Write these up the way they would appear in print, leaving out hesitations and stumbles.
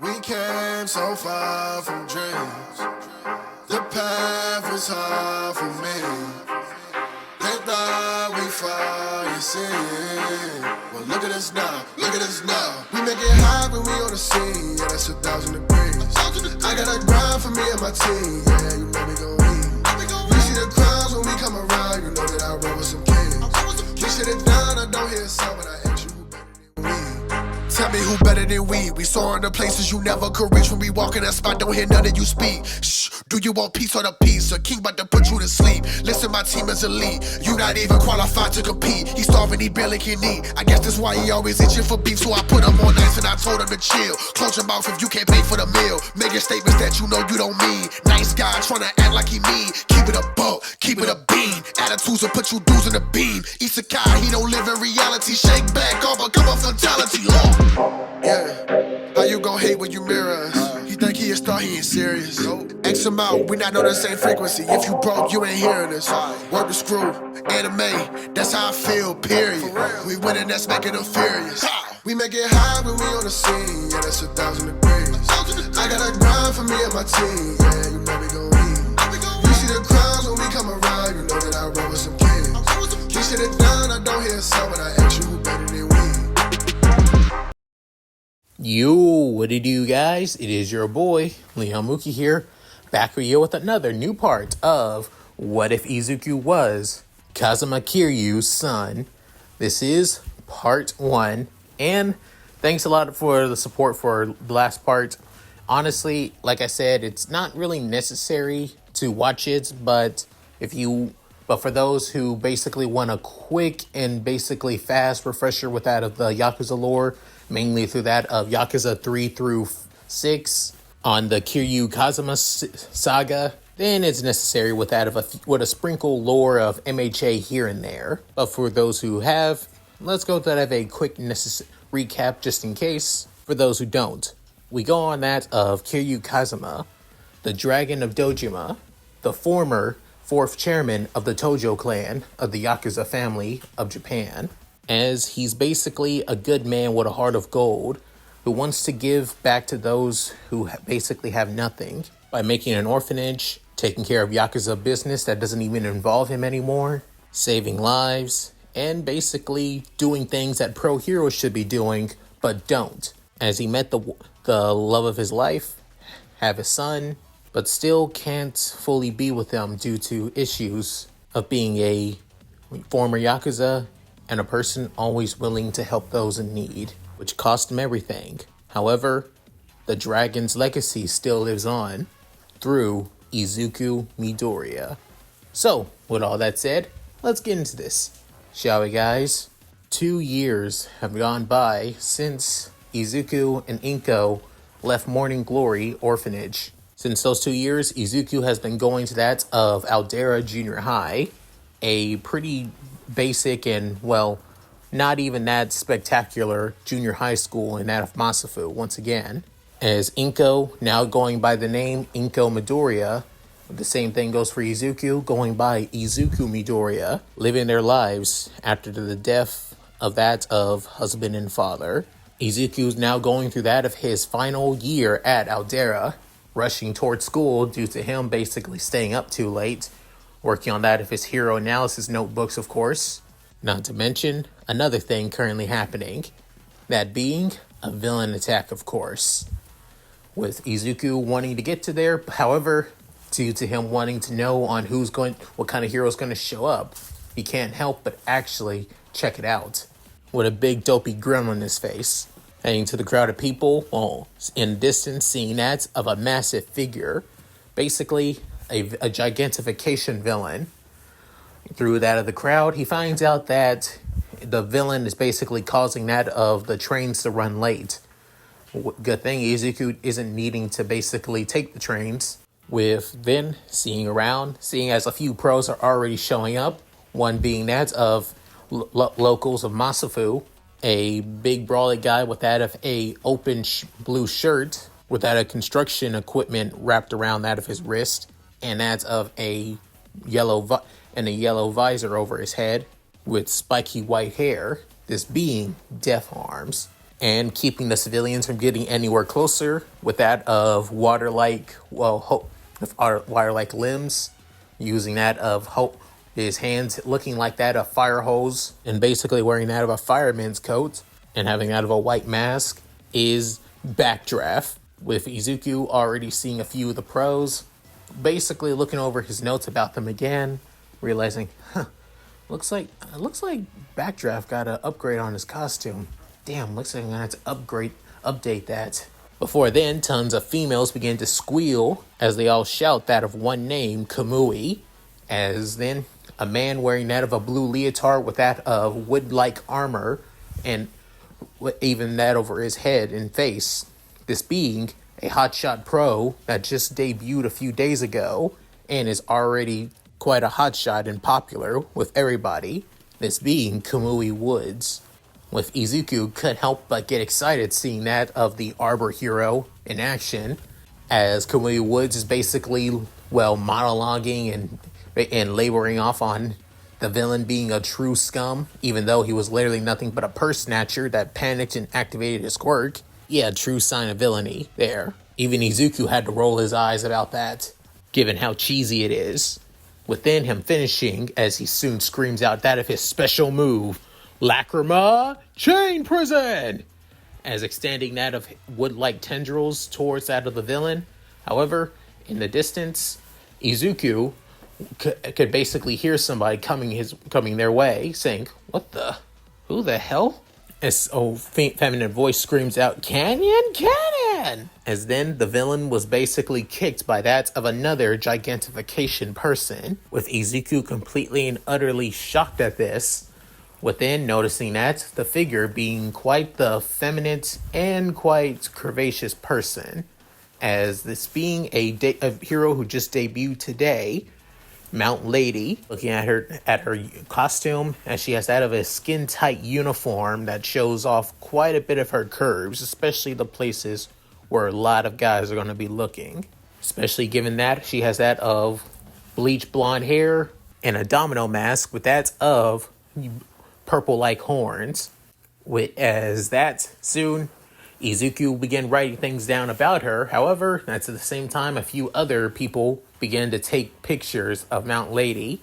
We came so far from dreams. The path was hard for me. They thought we fall, you see. Well, look at us now, look at us now. We make it hot when we on the scene, yeah, that's 1,000 degrees. I got a grind for me and my team, yeah, you know we gon' eat. You see the crowds when we come around, you know that I roll with some kings. We sit it down, I don't hear a sound, but I ask you who better than we. Tell me who better than we. We soaring to places you never could reach. When we walk in that spot, don't hear none of you speak. Shh, do you want peace or the peace? A king about to put you to sleep. Listen, my team is elite. You not even qualified to compete. He starving, he barely can eat. I guess that's why he always itching for beef. So I put him on ice and I told him to chill. Close your mouth if you can't pay for the meal. Making statements that you know you don't mean. Nice guy trying to act like he mean. Keep it a buck, keep it a bean. Attitudes will put you dudes in the beam. Izuku, he don't live in reality. Shake back off, become a fatality. Yeah, how you gon' hate when you mirror us? He think he a star, he ain't serious. X him out, we not on the same frequency. If you broke, you ain't hearing us. Work the screw, anime, that's how I feel, period. We winning, that's making them furious. We make it high when we on the scene, yeah, that's 1,000 degrees. I got a grind for me and my team, yeah, you know we gon' eat. You see the crowds when we come around, you know that I roll with some kings. We sit it down, I don't hear a sound, but I ask you who better than we. Yo, what do you do, guys? It is your boy, Leon Mookie here, back with you with another new part of What If Izuku Was Kazuma Kiryu's son. This is part 1, and thanks a lot for the support for the last part. Honestly, like I said, it's not really necessary to watch it, but for those who basically want a quick and basically fast refresher with that of the Yakuza lore, mainly through that of Yakuza 3 through 6 on the Kiryu Kazuma saga, then it's necessary with that of a sprinkle lore of MHA here and there. But for those who have, let's go through that of a quick recap just in case for those who don't. We go on that of Kiryu Kazuma, the Dragon of Dojima, the former 4th chairman of the Tojo clan of the Yakuza family of Japan, as he's basically a good man with a heart of gold who wants to give back to those who basically have nothing by making an orphanage, taking care of Yakuza business that doesn't even involve him anymore, saving lives, and basically doing things that pro heroes should be doing but don't, as he met the love of his life, have a son, but still can't fully be with them due to issues of being a former Yakuza and a person always willing to help those in need, which cost him everything. However, the dragon's legacy still lives on through Izuku Midoriya. So, with all that said, let's get into this, shall we, guys? 2 years have gone by since Izuku and Inko left Morning Glory Orphanage. Since those 2 years, Izuku has been going to that of Aldera Junior High, a pretty basic and, well, not even that spectacular junior high school in that of Masafu once again. As Inko, now going by the name Inko Midoriya, the same thing goes for Izuku, going by Izuku Midoriya, living their lives after the death of that of husband and father. Izuku's now going through that of his final year at Aldera, rushing towards school due to him basically staying up too late, working on that of his hero analysis notebooks, of course. Not to mention another thing currently happening, that being a villain attack, of course, with Izuku wanting to get to there. However, due to him wanting to know on what kind of hero is going to show up, he can't help but actually check it out with a big dopey grin on his face, heading to the crowd of people, in the distance, seeing that of a massive figure, basically a gigantification villain. Through that of the crowd, he finds out that the villain is basically causing that of the trains to run late. Good thing Izuku isn't needing to basically take the trains. With then seeing as a few pros are already showing up, one being that of locals of Masafu, a big brawly guy with that of a open blue shirt with that of construction equipment wrapped around that of his wrist, and that of a yellow visor over his head with spiky white hair, this being Death Arms, and keeping the civilians from getting anywhere closer with that of water-like limbs, using that of his hands looking like that of fire hose, and basically wearing that of a fireman's coat and having that of a white mask, is Backdraft, with Izuku already seeing a few of the pros, basically looking over his notes about them again, realizing, looks like Backdraft got an upgrade on his costume. Damn, looks like I'm gonna have to update that. Before then, tons of females begin to squeal as they all shout that of one name, Kamui, as then a man wearing that of a blue leotard with that of wood-like armor and even that over his head and face, this being a hotshot pro that just debuted a few days ago and is already quite a hotshot and popular with everybody, this being Kamui Woods. With Izuku couldn't help but get excited seeing that of the Arbor hero in action, as Kamui Woods is basically, monologuing and laboring off on the villain being a true scum, even though he was literally nothing but a purse snatcher that panicked and activated his quirk. Yeah, true sign of villainy there. Even Izuku had to roll his eyes about that, given how cheesy it is. Within him finishing, as he soon screams out that of his special move, Lacrima Chain Prison, as extending that of wood-like tendrils towards that of the villain. However, in the distance, Izuku could basically hear somebody coming their way, saying, who the hell? As a feminine voice screams out, Canyon! As then the villain was basically kicked by that of another gigantification person, with Izuku completely and utterly shocked at this, within noticing that the figure being quite the feminine and quite curvaceous person, as this being a hero who just debuted today, Mount Lady, looking at her costume, as she has that of a skin-tight uniform that shows off quite a bit of her curves, especially the places where a lot of guys are going to be looking. Especially given that she has that of bleach blonde hair and a domino mask with that of purple-like horns. As that, soon Izuku began writing things down about her. However, that's at the same time a few other people began to take pictures of Mount Lady,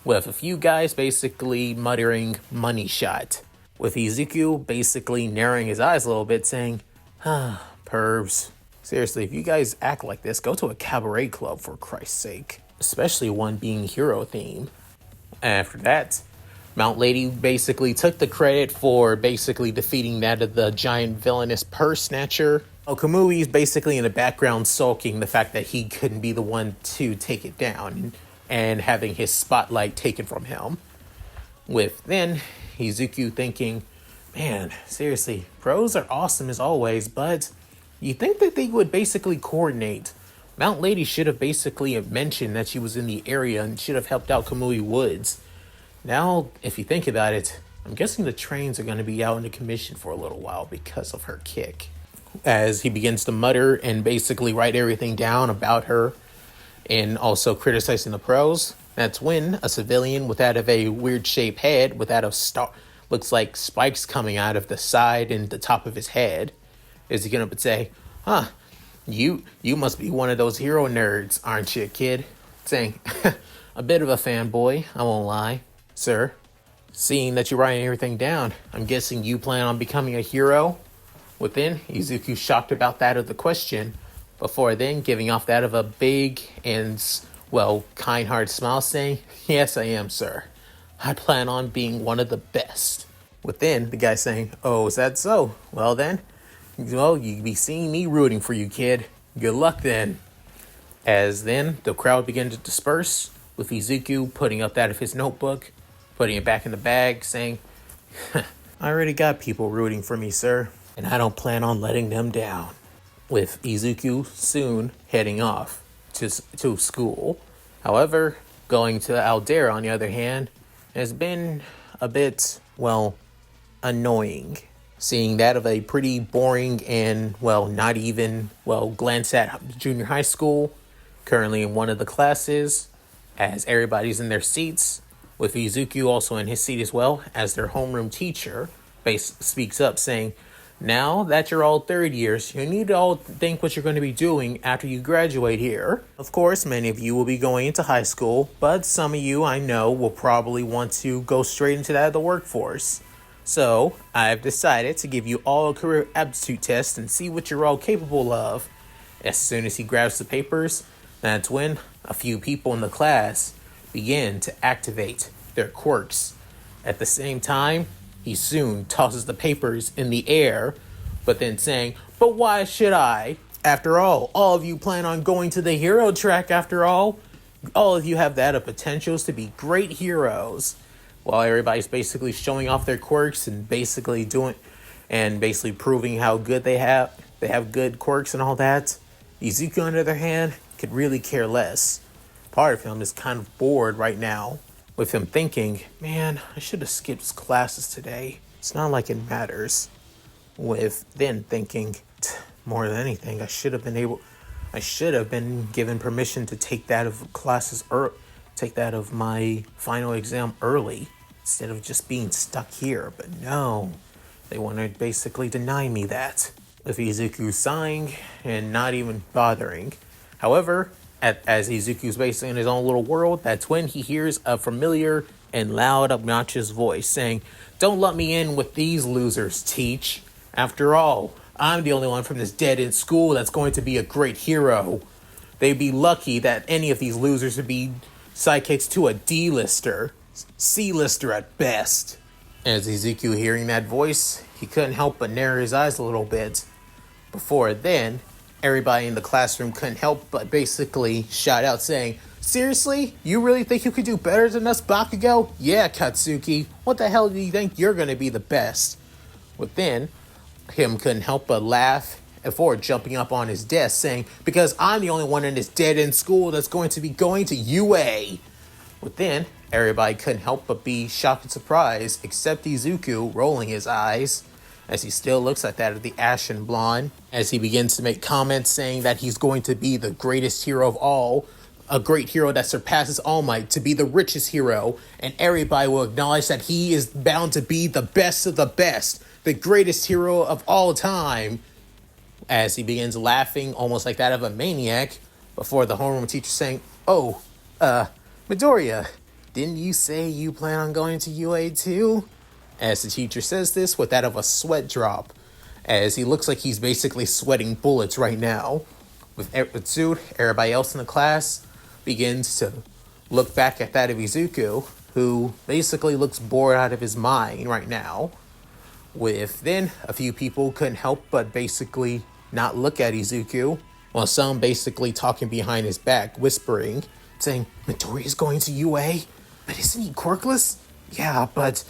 with a few guys basically muttering money shot, with Izuku basically narrowing his eyes a little bit, saying, pervs. Seriously, if you guys act like this, go to a cabaret club for Christ's sake, especially one being hero themed. After that, Mount Lady basically took the credit for basically defeating that of the giant villainous purse snatcher. Kamui is basically in the background sulking the fact that he couldn't be the one to take it down and having his spotlight taken from him. With then Izuku thinking, man, seriously, pros are awesome as always, but you think that they would basically coordinate. Mount Lady should have basically mentioned that she was in the area and should have helped out Kamui Woods. Now, if you think about it, I'm guessing the trains are going to be out into commission for a little while because of her kick. As he begins to mutter and basically write everything down about her and also criticizing the pros, that's when a civilian with that of a weird shaped head with that of looks like spikes coming out of the side and the top of his head is going to say, you must be one of those hero nerds, aren't you, kid? Saying, a bit of a fanboy, I won't lie. Sir, seeing that you're writing everything down, I'm guessing you plan on becoming a hero? Within, Izuku shocked about that of the question, before then giving off that of a big and, kind-hearted smile, saying, yes, I am, sir. I plan on being one of the best. Within, the guy saying, oh, is that so? Well then, you'll be seeing me rooting for you, kid. Good luck then. As then, the crowd began to disperse, with Izuku putting up that of his notebook, putting it back in the bag, saying, I already got people rooting for me, sir, and I don't plan on letting them down. With Izuku soon heading off to school. However, going to Aldera, on the other hand, has been a bit, annoying. Seeing that of a pretty boring and, not even, glance at junior high school, currently in one of the classes, as everybody's in their seats, with Izuku also in his seat as well, as their homeroom teacher speaks up saying, Now that you're all third years, you need to all think what you're going to be doing after you graduate here. Of course, many of you will be going into high school, but some of you I know will probably want to go straight into that of the workforce. So, I've decided to give you all a career aptitude test and see what you're all capable of. As soon as he grabs the papers, that's when a few people in the class begin to activate their quirks. At the same time, he soon tosses the papers in the air, but then saying, "But why should I? After all of you plan on going to the hero track after all. All of you have that of potentials to be great heroes." While everybody's basically showing off their quirks and basically proving how good they have good quirks and all that, Izuku, on the other hand, could really care less. Part of him is kind of bored right now, with him thinking, man, I should have skipped classes today. It's not like it matters. With then thinking, more than anything, I should have been given permission to take that of my final exam early, instead of just being stuck here. But no, they want to basically deny me that, with Izuku sighing and not even bothering. However, as Izuku's basically in his own little world, that's when he hears a familiar and loud, obnoxious voice saying, "Don't let me in with these losers, Teach. After all, I'm the only one from this dead-end school that's going to be a great hero. They'd be lucky that any of these losers would be sidekicks to a D-lister, C-lister at best." As Izuku hearing that voice, he couldn't help but narrow his eyes a little bit. Before then, everybody in the classroom couldn't help but basically shout out saying, "Seriously? You really think you could do better than us, Bakugo? Yeah, Katsuki. What the hell do you think you're going to be the best?" Within, him couldn't help but laugh before jumping up on his desk saying, "Because I'm the only one in this dead-end school that's going to be going to UA." Within, everybody couldn't help but be shocked and surprised, except Izuku rolling his eyes, as he still looks at that of the ashen blonde, as he begins to make comments saying that he's going to be the greatest hero of all, a great hero that surpasses All Might, to be the richest hero, and everybody will acknowledge that he is bound to be the best of the best, the greatest hero of all time, as he begins laughing almost like that of a maniac, before the homeroom teacher saying, "Oh, Midoriya, didn't you say you plan on going to UA too?" As the teacher says this with that of a sweat drop, as he looks like he's basically sweating bullets right now. With Suit, everybody else in the class begins to look back at that of Izuku, who basically looks bored out of his mind right now. With then, a few people couldn't help but basically not look at Izuku, while some basically talking behind his back, whispering, saying, "Midoriya's going to UA? But isn't he quirkless? Yeah, but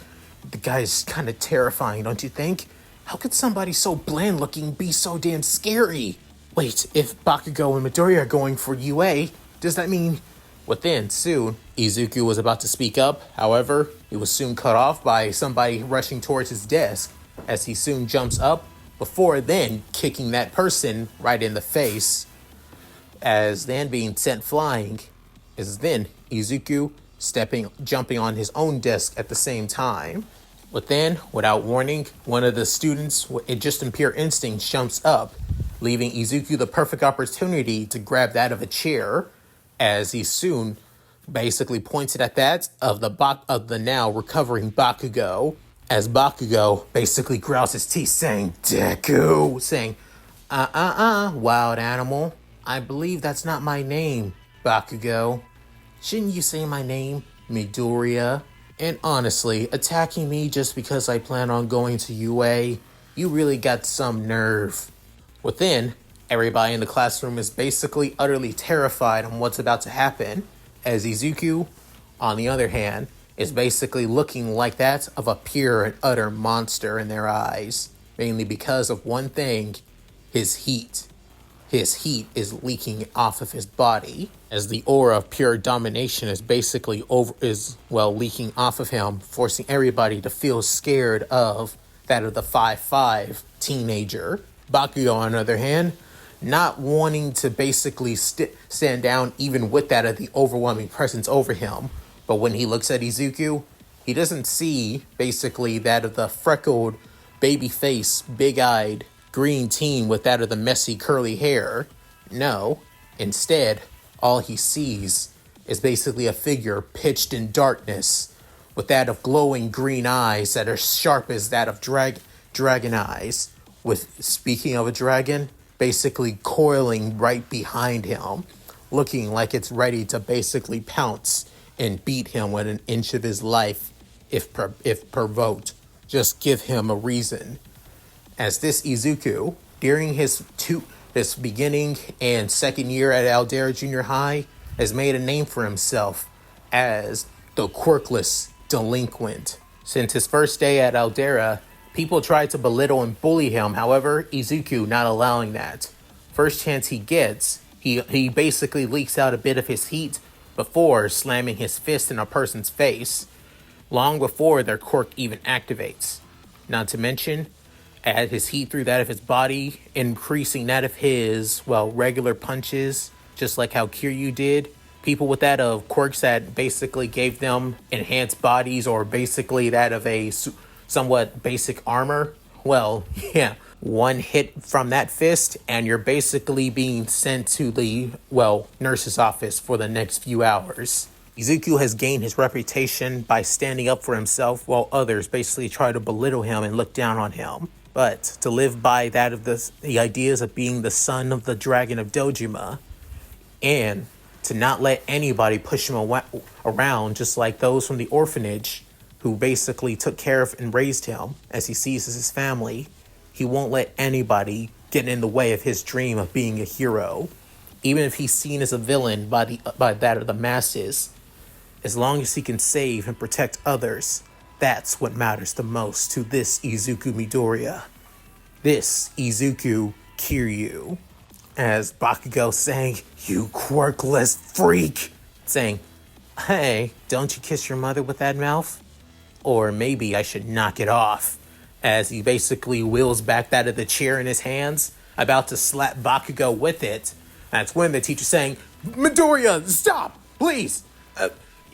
the guy's kind of terrifying, don't you think? How could somebody so bland looking be so damn scary? Wait, if Bakugo and Midoriya are going for UA, does that mean..." Within, soon, Izuku was about to speak up. However, he was soon cut off by somebody rushing towards his desk, as he soon jumps up, before then kicking that person right in the face, as then being sent flying, as then Izuku jumping on his own desk at the same time. But then, without warning, one of the students, it just in pure instinct, jumps up, leaving Izuku the perfect opportunity to grab that of a chair, as he soon basically pointed at that of the now recovering Bakugo, as Bakugo basically growls his teeth saying, "Deku," saying, wild animal. I believe that's not my name, Bakugo. Shouldn't you say my name, Midoriya? And honestly, attacking me just because I plan on going to UA, you really got some nerve." Within, everybody in the classroom is basically utterly terrified on what's about to happen, as Izuku, on the other hand, is basically looking like that of a pure and utter monster in their eyes, mainly because of one thing, his heat. His heat is leaking off of his body, as the aura of pure domination is basically leaking off of him, forcing everybody to feel scared of that of the 5'5" teenager. Bakugo, on the other hand, not wanting to basically stand down even with that of the overwhelming presence over him. But when he looks at Izuku, he doesn't see basically that of the freckled baby face, big-eyed, green teen with that of the messy curly hair. No, instead, all he sees is basically a figure pitched in darkness with that of glowing green eyes that are sharp as that of dragon eyes. With, speaking of a dragon, basically coiling right behind him, looking like it's ready to basically pounce and beat him with an inch of his life if provoked. Just give him a reason. As this Izuku, during his beginning and second year at Aldera Junior High, has made a name for himself as the quirkless delinquent. Since his first day at Aldera, people tried to belittle and bully him, however, Izuku not allowing that. First chance he gets, he basically leaks out a bit of his heat before slamming his fist in a person's face, long before their quirk even activates. Not to mention, add his heat through that of his body, increasing that of his, regular punches, just like how Kiryu did. People with that of quirks that basically gave them enhanced bodies or basically that of a somewhat basic armor. Well, yeah, one hit from that fist and you're basically being sent to the, nurse's office for the next few hours. Izuku has gained his reputation by standing up for himself while others basically try to belittle him and look down on him. But to live by that of the ideas of being the son of the dragon of Dojima, and to not let anybody push him around, just like those from the orphanage who basically took care of and raised him as he sees as his family. He won't let anybody get in the way of his dream of being a hero, even if he's seen as a villain by that of the masses. As long as he can save and protect others, that's what matters the most to this Izuku Midoriya. This Izuku Kiryu. As Bakugo saying, "You quirkless freak," saying, "Hey, don't you kiss your mother with that mouth? Or maybe I should knock it off." As he basically wheels back that of the chair in his hands, about to slap Bakugo with it. That's when the teacher's saying, "Midoriya, stop, please.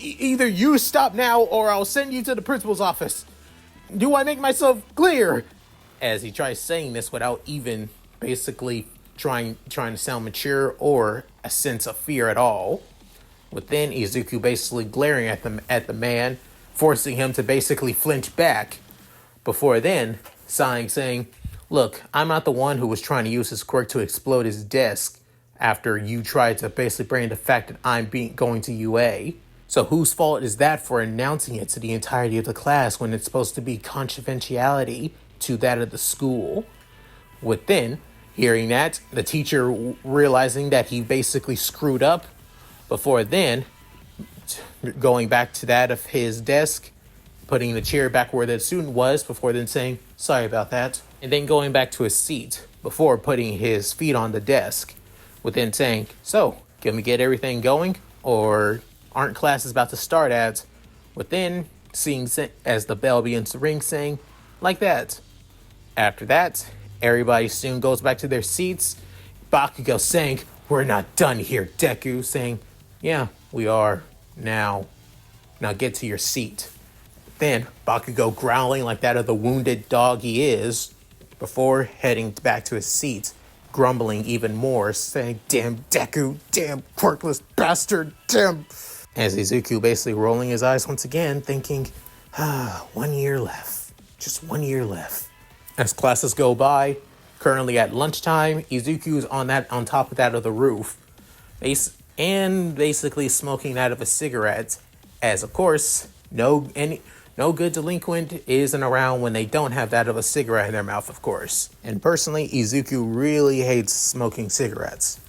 Either you stop now or I'll send you to the principal's office. Do I make myself clear?" As he tries saying this without even basically trying to sound mature or a sense of fear at all. With then Izuku basically glaring at the man, forcing him to basically flinch back. Before then, sighing, saying, "Look, I'm not the one who was trying to use his quirk to explode his desk after you tried to basically bring the fact that I'm going to UA. So whose fault is that for announcing it to the entirety of the class when it's supposed to be confidentiality to that of the school?" With then, hearing that, the teacher realizing that he basically screwed up, before then, going back to that of his desk, putting the chair back where the student was, before then saying, "Sorry about that," and then going back to his seat, before putting his feet on the desk, with then saying, "So, can we get everything going? Or aren't classes about to start at?" With then seeing as the bell begins to ring, saying, "Like that." After that, everybody soon goes back to their seats. Bakugo saying, "We're not done here, Deku," saying, "Yeah, we are now. Now get to your seat." Then Bakugo growling like that of the wounded dog he is, before heading back to his seat, grumbling even more, saying, "Damn Deku, damn quirkless bastard, damn." As Izuku basically rolling his eyes once again, thinking, 1 year left, just 1 year left. As classes go by, currently at lunchtime, Izuku's on top of that of the roof, and basically smoking that of a cigarette, as of course, no good delinquent isn't around when they don't have that of a cigarette in their mouth, of course. And personally, Izuku really hates smoking cigarettes.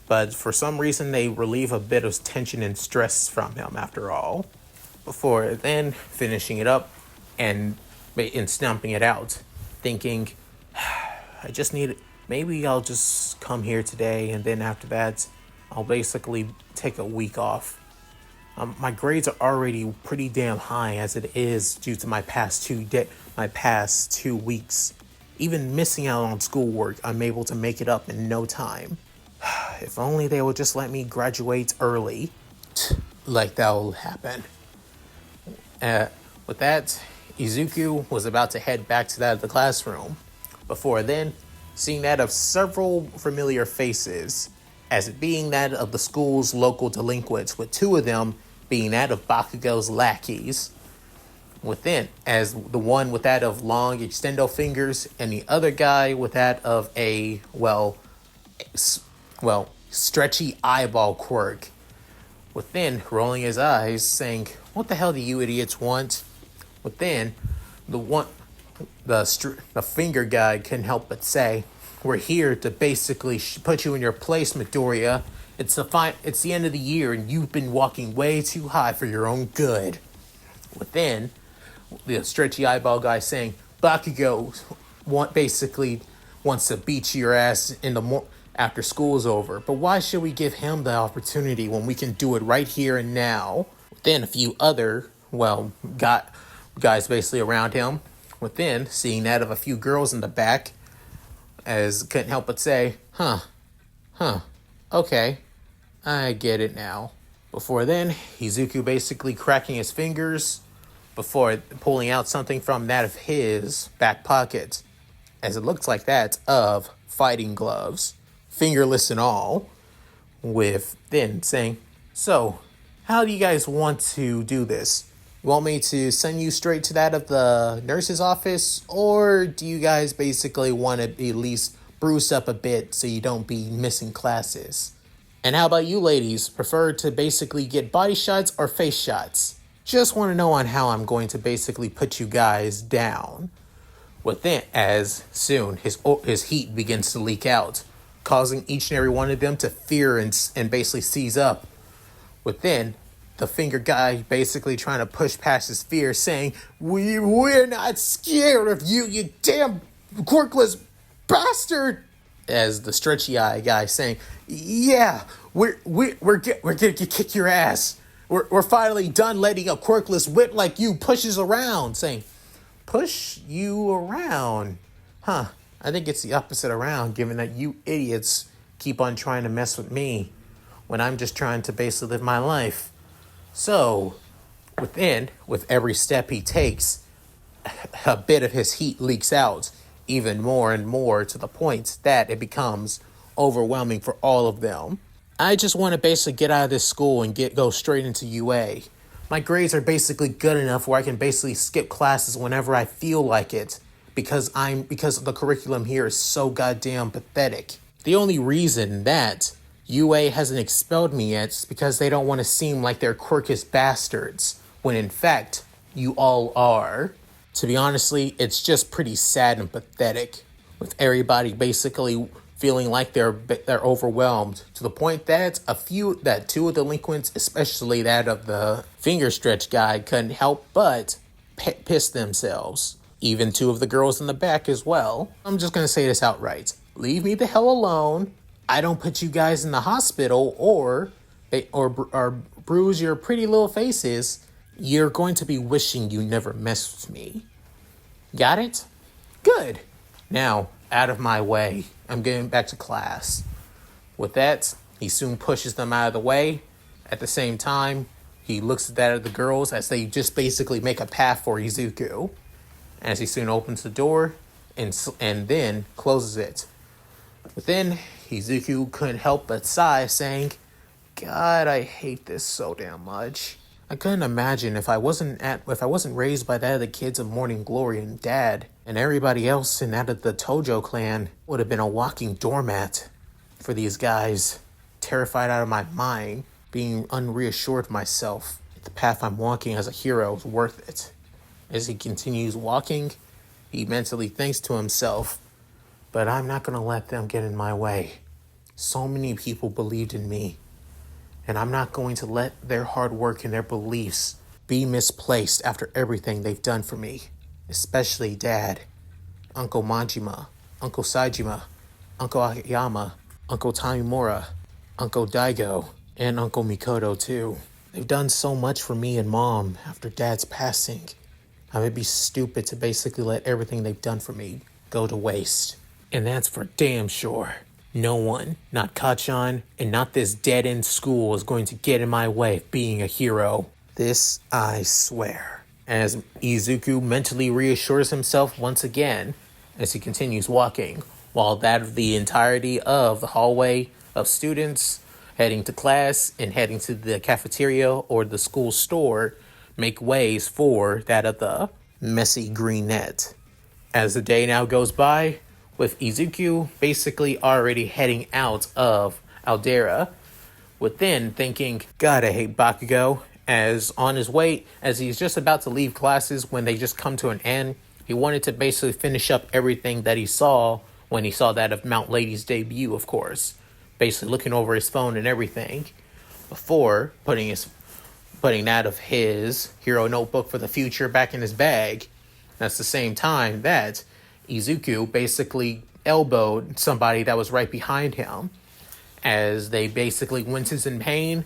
But for some reason, they relieve a bit of tension and stress from him after all. Before then, finishing it up and stomping it out, thinking, maybe I'll just come here today, and then after that, I'll basically take a week off. My grades are already pretty damn high as it is due to my past 2 weeks. Even missing out on schoolwork, I'm able to make it up in no time. If only they would just let me graduate early. Like that will happen. With that, Izuku was about to head back to that of the classroom. Before then, seeing that of several familiar faces, as it being that of the school's local delinquents, with two of them being that of Bakugo's lackeys. Within, as the one with that of long extendo fingers, and the other guy with that of a, stretchy eyeball quirk. Within, rolling his eyes, saying, "What the hell do you idiots want?" Within, the finger guy couldn't help but say, "We're here to basically put you in your place, Midoriya. It's the end of the year, and you've been walking way too high for your own good." Within, the stretchy eyeball guy saying, "Bakugo basically wants to beat your ass after school's over, but why should we give him the opportunity when we can do it right here and now?" Then a few other, guys basically around him. Within, seeing that of a few girls in the back, as couldn't help but say, huh, okay, I get it now. Before then, Izuku basically cracking his fingers before pulling out something from that of his back pocket, as it looks like that of fighting gloves, fingerless and all, with then saying, "So, how do you guys want to do this? You want me to send you straight to that of the nurse's office, or do you guys basically want to at least bruise up a bit so you don't be missing classes? And how about you ladies, prefer to basically get body shots or face shots? Just want to know on how I'm going to basically put you guys down." Within, as soon his heat begins to leak out, causing each and every one of them to fear and basically seize up. Within, the finger guy basically trying to push past his fear, saying, We're not scared of you, you damn quirkless bastard!" As the stretchy eye guy saying, "Yeah, we're gonna kick your ass. We're finally done letting a quirkless wit like you push us around," saying, "Push you around? Huh, I think it's the opposite around, given that you idiots keep on trying to mess with me when I'm just trying to basically live my life." So, with every step he takes, a bit of his heat leaks out even more and more, to the point that it becomes overwhelming for all of them. "I just want to basically get out of this school and go straight into UA. My grades are basically good enough where I can basically skip classes whenever I feel like it, because the curriculum here is so goddamn pathetic. The only reason that UA hasn't expelled me yet is because they don't want to seem like they're quirkish bastards, when in fact, you all are. To be honestly, it's just pretty sad and pathetic, with everybody basically feeling like they're overwhelmed, to the point that two of the delinquents, especially that of the finger stretch guy, couldn't help but piss themselves. Even two of the girls in the back as well. I'm just gonna say this outright: leave me the hell alone. I don't put you guys in the hospital or bruise your pretty little faces, you're going to be wishing you never messed with me. Got it? Good. Now, out of my way. I'm getting back to class." With that, he soon pushes them out of the way. At the same time, he looks at that of the girls as they just basically make a path for Izuku. As he soon opens the door and then closes it. Within, Izuku couldn't help but sigh, saying, "God, I hate this so damn much. I couldn't imagine if I wasn't raised by that of the kids of Morning Glory and Dad, and everybody else in that of the Tojo clan would have been a walking doormat for these guys. Terrified out of my mind, being unreassured of myself. The path I'm walking as a hero is worth it." As he continues walking, he mentally thinks to himself, "But I'm not going to let them get in my way. So many people believed in me, and I'm not going to let their hard work and their beliefs be misplaced after everything they've done for me. Especially Dad, Uncle Majima, Uncle Saijima, Uncle Akiyama, Uncle Tamimura, Uncle Daigo, and Uncle Mikoto too. They've done so much for me and Mom after Dad's passing. I would be stupid to basically let everything they've done for me go to waste. And that's for damn sure. No one, not Kachan, and not this dead-end school is going to get in my way of being a hero. This I swear." as Izuku mentally reassures himself once again as he continues walking, while that of the entirety of the hallway of students heading to class and heading to the cafeteria or the school store make ways for that of the messy green net. As the day now goes by, with Izuku basically already heading out of Aldera, within thinking, God, I hate Bakugo, as on his way, as he's just about to leave classes when they just come to an end, he wanted to basically finish up everything that he saw when he saw that of Mount Lady's debut, of course. Basically looking over his phone and everything before putting that of his hero notebook for the future back in his bag. That's the same time that Izuku basically elbowed somebody that was right behind him as they basically winces in pain,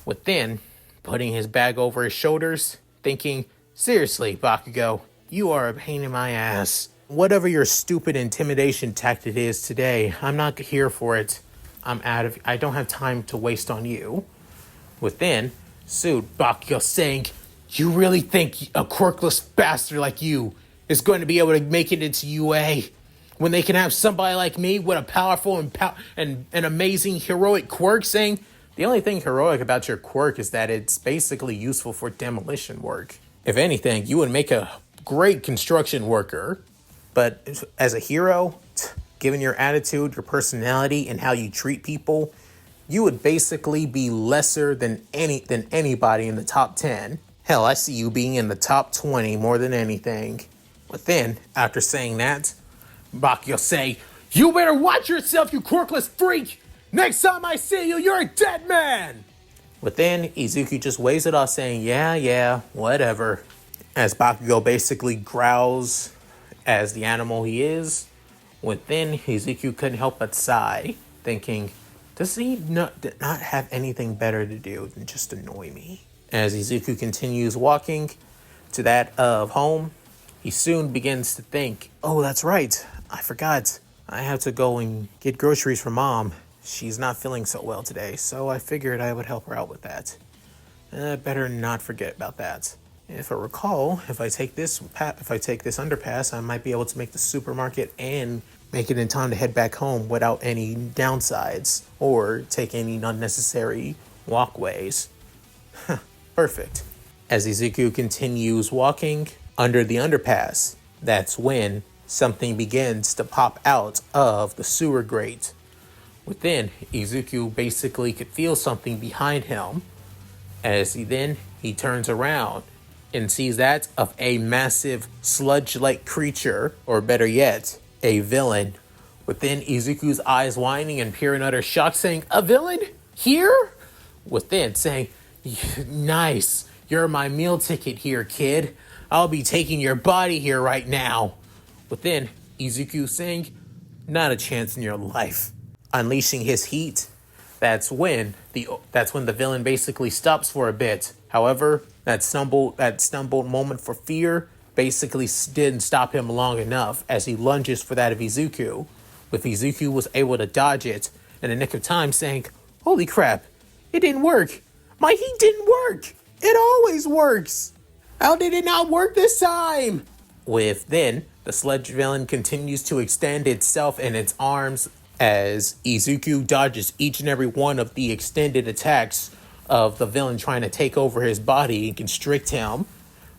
within putting his bag over his shoulders, thinking, seriously, Bakugo, you are a pain in my ass. Whatever your stupid intimidation tactic is today, I'm not here for it. I don't have time to waste on you. Within, sued Bakugo saying, you really think a quirkless bastard like you is going to be able to make it into UA when they can have somebody like me with a powerful and amazing heroic quirk, saying the only thing heroic about your quirk is that it's basically useful for demolition work. If anything, you would make a great construction worker. But as a hero, given your attitude, your personality, and how you treat people, you would basically be lesser than anybody in the top 10. Hell, I see you being in the top 20 more than anything. But then, after saying that, Bakugo say, you better watch yourself, you quirkless freak! Next time I see you, you're a dead man! Within, Izuku just waves it off saying, yeah, whatever. As Bakugo basically growls as the animal he is, within, Izuku couldn't help but sigh, thinking, does he not have anything better to do than just annoy me? As Izuku continues walking to that of home, he soon begins to think, oh, that's right, I forgot. I have to go and get groceries for Mom. She's not feeling so well today, so I figured I would help her out with that. Better not forget about that. If I recall, if I take this underpass, I might be able to make the supermarket and make it in time to head back home without any downsides or take any unnecessary walkways. Perfect. As Izuku continues walking under the underpass, that's when something begins to pop out of the sewer grate. Within, Izuku basically could feel something behind him as he turns around and sees that of a massive sludge-like creature, or better yet, a villain. Within, Izuku's eyes widening and peering utter shock, saying, a villain? Here? Within, saying, nice, you're my meal ticket here, kid. I'll be taking your body here right now. Within, Izuku saying, not a chance in your life. Unleashing his heat, that's when the villain basically stops for a bit. However, that stumbled moment for fear basically didn't stop him long enough as he lunges for that of Izuku. With Izuku was able to dodge it in the nick of time, saying, holy crap, it didn't work. My heat didn't work. It always works. How did it not work this time? With then, the sludge villain continues to extend itself and its arms as Izuku dodges each and every one of the extended attacks of the villain trying to take over his body and constrict him.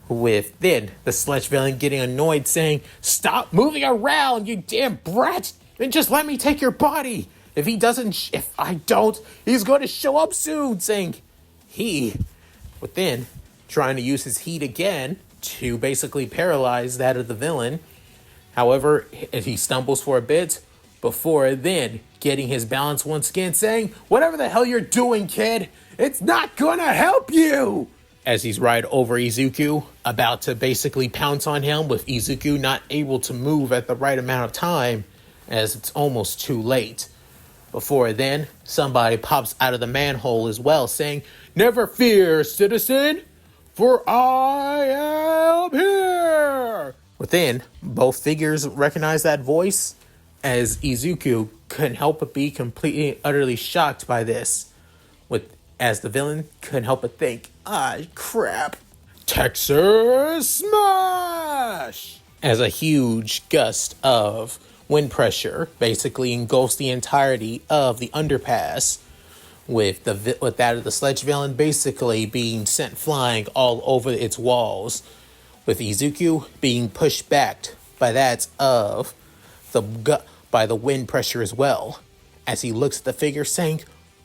With then the sludge villain getting annoyed, saying, stop moving around, you damn brat, and just let me take your body. If I don't, he's going to show up soon, saying within, trying to use his heat again to basically paralyze that of the villain. However, he stumbles for a bit before then getting his balance once again, saying, whatever the hell you're doing, kid, it's not gonna help you! As he's right over Izuku, about to basically pounce on him, with Izuku not able to move at the right amount of time as it's almost too late. Before then, somebody pops out of the manhole as well, saying, never fear, citizen, for I am here! Within, both figures recognize that voice, as Izuku couldn't help but be completely, utterly shocked by this. As the villain couldn't help but think, crap. Texas Smash! As a huge gust of wind pressure basically engulfs the entirety of the underpass, with that of the sledge villain basically being sent flying all over its walls, with Izuku being pushed back by that of by the wind pressure as well, as he looks at the figure saying,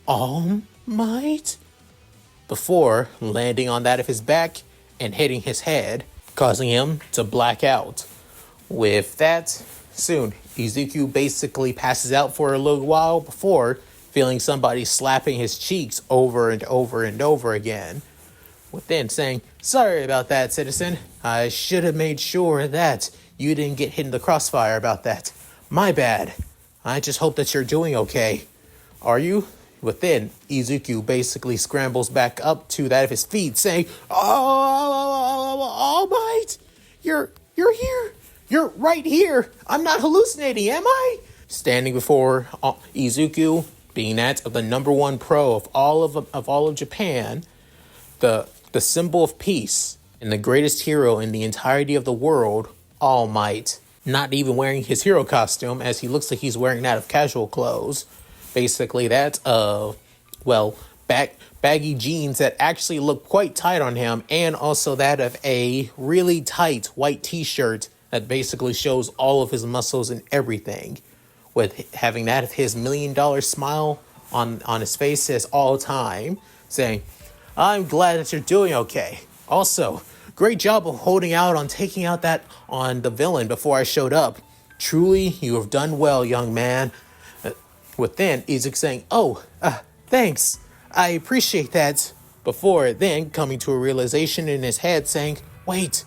"All Might?" before landing on that of his back and hitting his head, causing him to black out. With that, soon, Izuku basically passes out for a little while before feeling somebody slapping his cheeks over and over and over again. Within saying, "Sorry about that, citizen. I should have made sure that you didn't get hit in the crossfire about that. My bad. I just hope that you're doing okay. Are you?" Within, Izuku basically scrambles back up to that of his feet, saying, All Might, you're here. You're right here. I'm not hallucinating, am I?" Standing before Izuku, being that of the number one pro of all of Japan, the symbol of peace, and the greatest hero in the entirety of the world, All Might. Not even wearing his hero costume, as he looks like he's wearing that of casual clothes. Basically, that's baggy jeans that actually look quite tight on him, and also that of a really tight white t-shirt that basically shows all of his muscles and everything, with having that of his $1 million smile on his face as all time, saying, "I'm glad that you're doing okay. Also, great job of holding out on taking out that on the villain before I showed up. Truly, you have done well, young man." Within, Izuku saying, "Thanks. I appreciate that." Before then coming to a realization in his head saying, "Wait,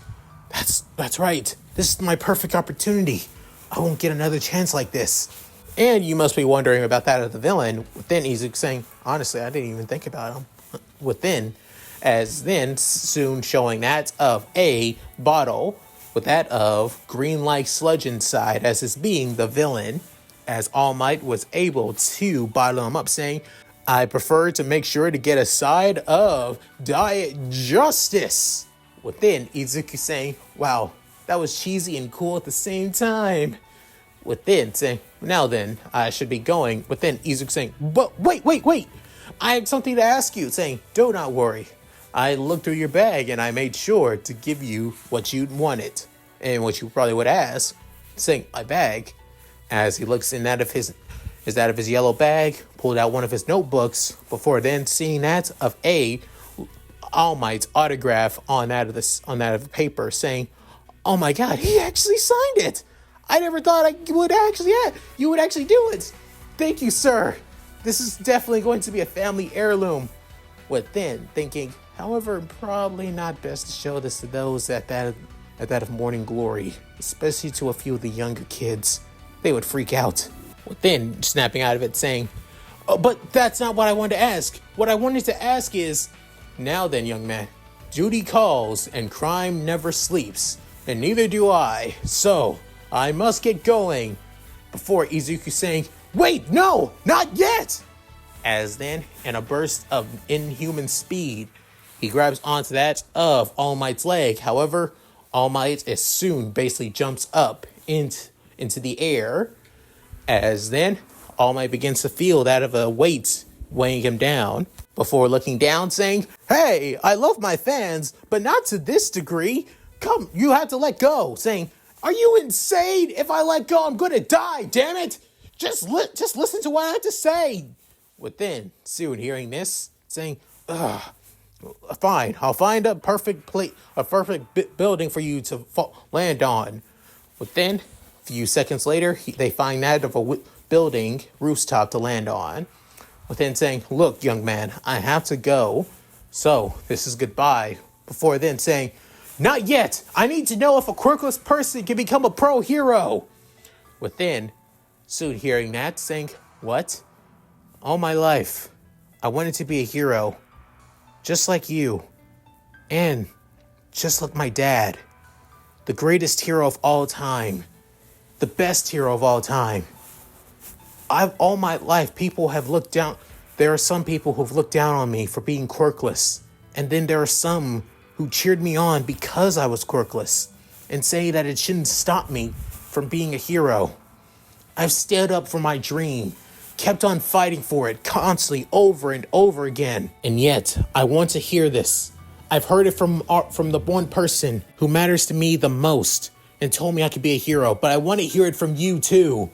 that's right. This is my perfect opportunity. I won't get another chance like this." And you must be wondering about that of the villain. Within, Izuku saying, "Honestly, I didn't even think about him." Within, as then soon showing that of a bottle with that of green-like sludge inside as his being the villain, as All Might was able to bottle him up, saying, "I prefer to make sure to get a side of diet justice." Within, Izuku saying, "Wow, that was cheesy and cool at the same time." Within, saying, "Now then, I should be going." Within, Izuku saying, "But wait. I have something to ask you." Saying, "Do not worry. I looked through your bag and I made sure to give you what you wanted." And what you probably would ask, saying, "My bag?" As he looks in that of his yellow bag, pulled out one of his notebooks, before then seeing that of All Might's autograph on that of the paper, saying, "Oh my God, he actually signed it! I never thought you would actually do it. Thank you, sir. This is definitely going to be a family heirloom." Within, thinking, however, probably not best to show this to those at that of Morning Glory, especially to a few of the younger kids. They would freak out. Within, snapping out of it, saying, "Oh, but that's not what I wanted to ask. What I wanted to ask is, now then, young man, duty calls and crime never sleeps, and neither do I. So, I must get going." Before Izuku saying, "Wait, no, not yet!" As then, in a burst of inhuman speed, he grabs onto that of All Might's leg. However, All Might as soon basically jumps up into the air, as then All Might begins to feel that of a weight weighing him down, before looking down saying, "Hey, I love my fans, but not to this degree. Come, you have to let go." Saying, "Are you insane? If I let go, I'm gonna die, damn it! Just listen to what I have to say." Within, soon hearing this, saying, "Fine, I'll find a perfect building for you to land on." Within, few seconds later, they find that of a building rooftop to land on. Within saying, "Look, young man, I have to go. So, this is goodbye." Before then saying, "Not yet. I need to know if a quirkless person can become a pro hero." Within, soon hearing that, saying, "What? All my life, I wanted to be a hero. Just like you. And just like my dad. The greatest hero of all time. The best hero of all time. All my life, people have looked down. There are some people who've looked down on me for being quirkless. And then there are some who cheered me on because I was quirkless, and saying that it shouldn't stop me from being a hero. I've stood up for my dream, kept on fighting for it constantly over and over again. And yet, I want to hear this. I've heard it from the one person who matters to me the most and told me I could be a hero, but I want to hear it from you too.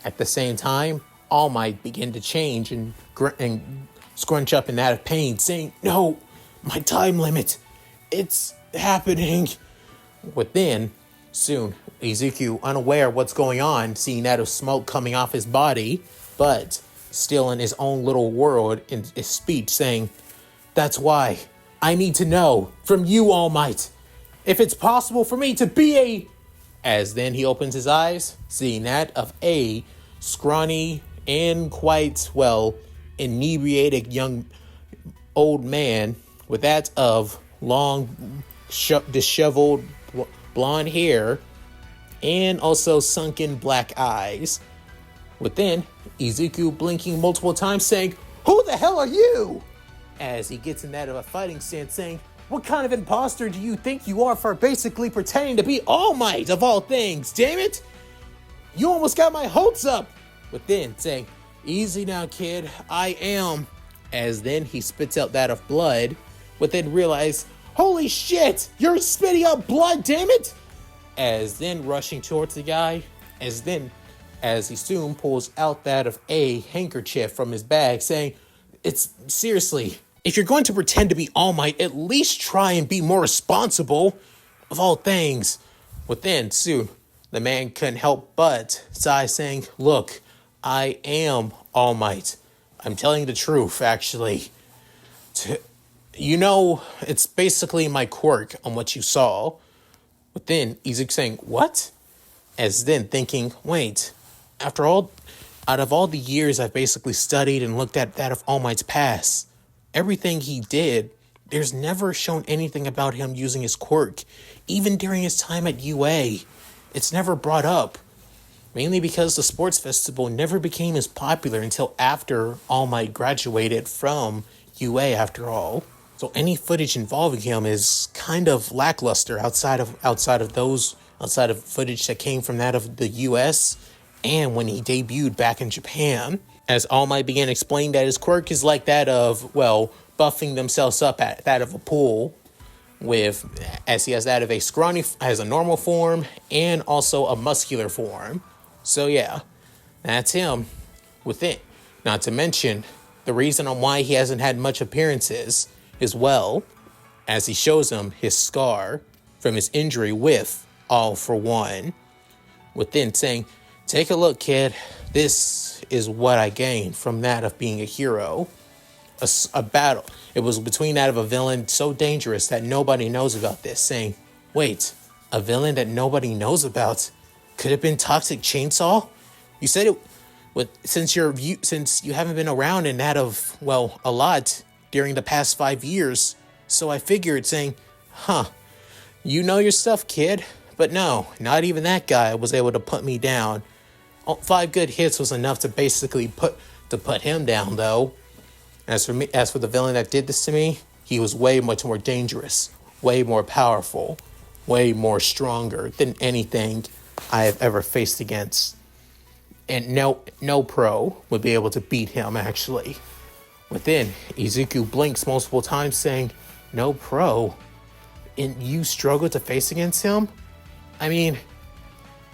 At the same time, All Might began to change and scrunch up in out of pain, saying, "No, my time limit. It's happening." Within, soon, Izuku, unaware of what's going on, seeing that of smoke coming off his body, but still in his own little world, in his speech saying, "That's why I need to know from you, All Might, if it's possible for me to be a..." As then he opens his eyes, seeing that of a scrawny and quite, well, inebriated young old man with that of long, disheveled blonde hair and also sunken black eyes. Within, Izuku blinking multiple times saying, "Who the hell are you?" As he gets in that of a fighting stance saying, "What kind of imposter do you think you are for basically pretending to be All Might of all things, damn it? You almost got my hopes up." Within saying, "Easy now, kid, I am." As then he spits out that of blood. Within realize, "Holy shit, you're spitting out blood, damn it!" As then rushing towards the guy, as he soon pulls out that of a handkerchief from his bag saying, "It's seriously, if you're going to pretend to be All Might, at least try and be more responsible of all things." Within, soon, the man couldn't help but sigh saying, "Look, I am All Might. I'm telling the truth, actually. It's basically my quirk on what you saw." Within, Izuku saying, "What?" As then thinking, wait, out of all the years I've basically studied and looked at that of All Might's past, everything he did, there's never shown anything about him using his quirk. Even during his time at UA, it's never brought up. Mainly because the sports festival never became as popular until after All Might graduated from UA after all. So any footage involving him is kind of lackluster outside of footage that came from that of the US and when he debuted back in Japan. As All Might began explaining that his quirk is like that of, well, buffing themselves up at that of a pool, as he has that of a scrawny, has a normal form and also a muscular form. So yeah, that's him with it. Not to mention the reason on why he hasn't had much appearances as well, as he shows him his scar from his injury with All For One. Within saying, "Take a look, kid. This is what I gained from that of being a hero. A battle. It was between that of a villain so dangerous that nobody knows about this." Saying, "Wait, a villain that nobody knows about? Could it have been Toxic Chainsaw? You said it since you haven't been around in that of, well, a lot during the past 5 years. So I figured," saying, "You know your stuff, kid." But no, not even that guy was able to put me down. 5 good hits was enough to basically put him down, though. As for the villain that did this to me, he was way much more dangerous, way more powerful, way more stronger than anything I have ever faced against. And no pro would be able to beat him, actually. Within, Izuku blinks multiple times saying, "No pro? And you struggle to face against him? I mean,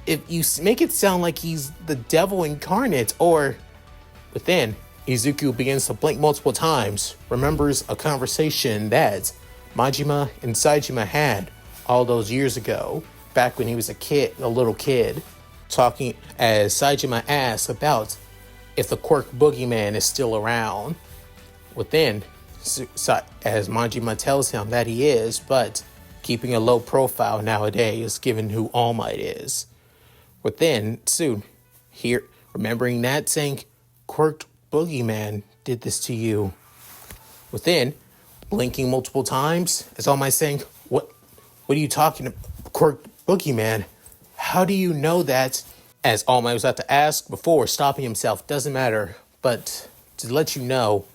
if you make it sound like he's the devil incarnate, or..." Within, Izuku begins to blink multiple times, remembers a conversation that Majima and Saejima had all those years ago, back when he was a little kid, talking as Saejima asks about if the quirk boogeyman is still around. Within, as Majima tells him that he is, but keeping a low profile nowadays given who All Might is. Within, soon, here, remembering that, saying, "Quirked boogeyman did this to you." Within, blinking multiple times, as All Might saying, What are you talking about? Quirked boogeyman? How do you know that?" As All Might was about to ask before stopping himself, doesn't matter, but to let you know,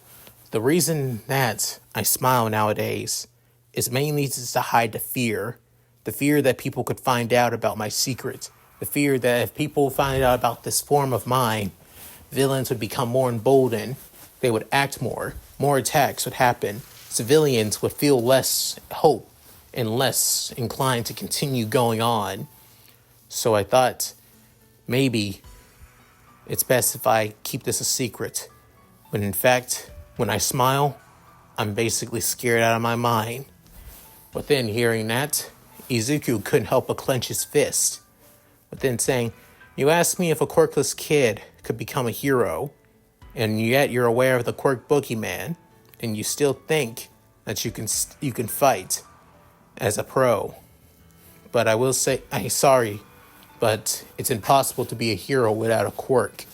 the reason that I smile nowadays is mainly just to hide the fear that people could find out about my secret, the fear that if people find out about this form of mine, villains would become more emboldened, they would act more attacks would happen, civilians would feel less hope and less inclined to continue going on. So I thought maybe it's best if I keep this a secret, when in fact, when I smile, I'm basically scared out of my mind. But then hearing that, Izuku couldn't help but clench his fist. But then saying, "You asked me if a quirkless kid could become a hero, and yet you're aware of the quirk boogeyman, and you still think that you can fight as a pro. But I will say, I'm sorry, but it's impossible to be a hero without a quirk."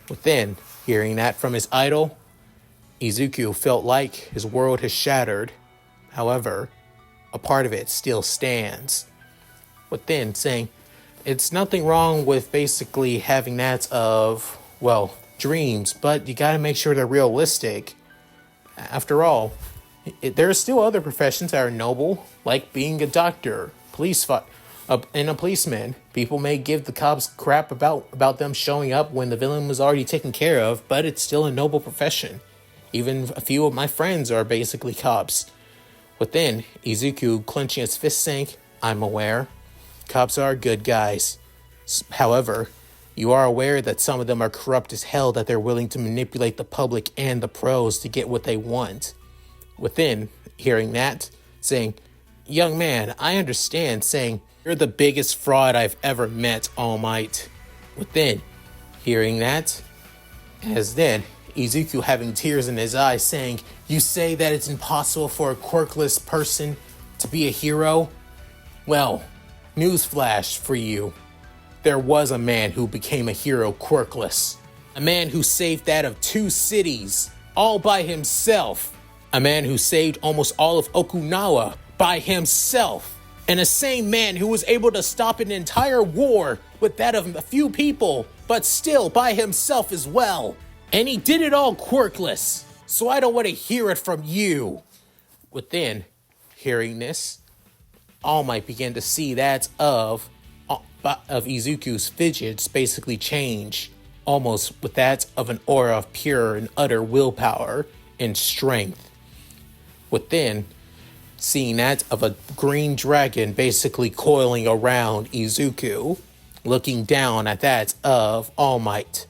But then, hearing that from his idol, Izuku felt like his world has shattered. However, a part of it still stands. But then saying, it's nothing wrong with basically having that of, well, dreams, but you gotta make sure they're realistic. After all, there are still other professions that are noble, like being a doctor, and a policeman. People may give the cops crap about them showing up when the villain was already taken care of, but it's still a noble profession. Even a few of my friends are basically cops. But then, Izuku clenching his fist saying, I'm aware. Cops are good guys. However, you are aware that some of them are corrupt as hell, that they're willing to manipulate the public and the pros to get what they want. Within, hearing that, saying, young man, I understand, saying, you're the biggest fraud I've ever met, All Might. Within, hearing that, as then, Izuku having tears in his eyes saying, you say that it's impossible for a quirkless person to be a hero? Well, newsflash for you. There was a man who became a hero quirkless. A man who saved that of 2 cities, all by himself. A man who saved almost all of Okinawa by himself. And a same man who was able to stop an entire war with that of a few people, but still by himself as well. And he did it all quirkless. So I don't want to hear it from you. Within, hearing this, All Might began to see that of Izuku's fidgets basically change, almost with that of an aura of pure and utter willpower and strength. Within, seeing that of a green dragon basically coiling around Izuku, looking down at that of All Might.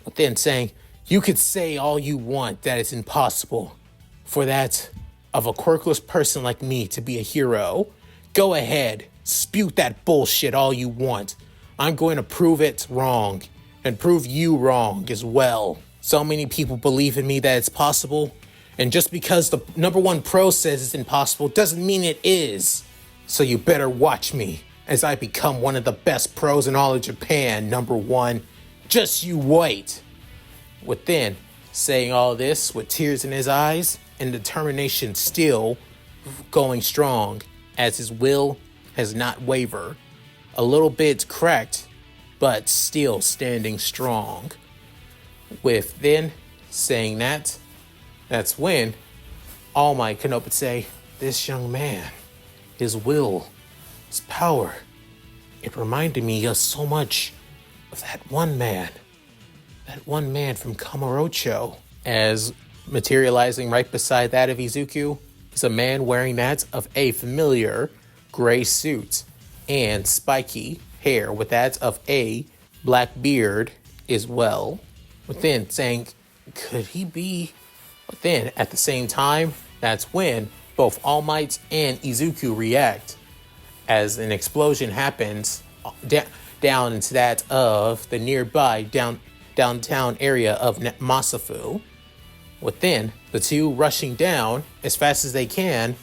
Within saying, you could say all you want that it's impossible for that of a quirkless person like me to be a hero. Go ahead, spew that bullshit all you want. I'm going to prove it wrong and prove you wrong as well. So many people believe in me that it's possible, and just because the #1 pro says it's impossible doesn't mean it is. So you better watch me as I become one of the best pros in all of Japan, #1. Just you wait. Within, saying all this with tears in his eyes and determination still going strong, as his will has not wavered. A little bit cracked, but still standing strong. Within, saying that's when All Might can up and say, this young man, his will, his power, it reminded me of so much of that one man from Kamurocho. As materializing right beside that of Izuku is a man wearing that of a familiar gray suit and spiky hair with that of a black beard as well. Within, saying, could he be? But then at the same time, that's when both All Might and Izuku react as an explosion happens down into that of the nearby downtown area of Masafu. Within, the two rushing down as fast as they can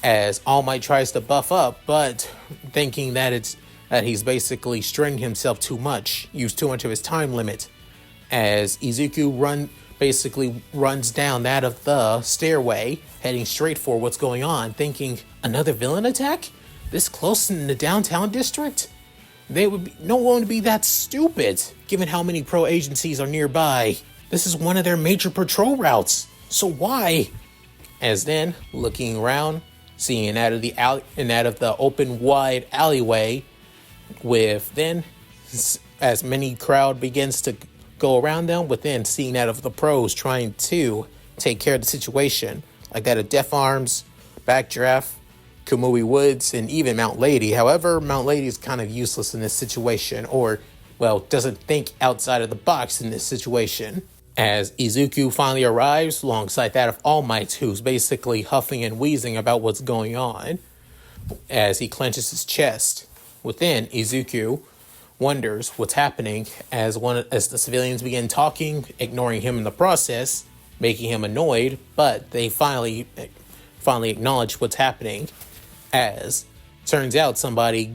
as All Might tries to buff up, but thinking that he's basically stringing himself too much, used too much of his time limit, as Izuku runs down that of the stairway, heading straight for what's going on, thinking, another villain attack? This close in the downtown district? No one would be that stupid, given how many pro agencies are nearby. This is one of their major patrol routes, so why? As then, looking around, seeing out of the open wide alleyway, with then as many crowd begins to go around them, within seeing out of the pros trying to take care of the situation, like that of Def Arms, Backdraft, Kamui Woods, and even Mount Lady. However, Mount Lady is kind of useless in this situation, or, well, doesn't think outside of the box in this situation. As Izuku finally arrives alongside that of All Might, who's basically huffing and wheezing about what's going on, as he clenches his chest. Within, Izuku wonders what's happening as the civilians begin talking, ignoring him in the process, making him annoyed, but they finally acknowledge what's happening, as turns out a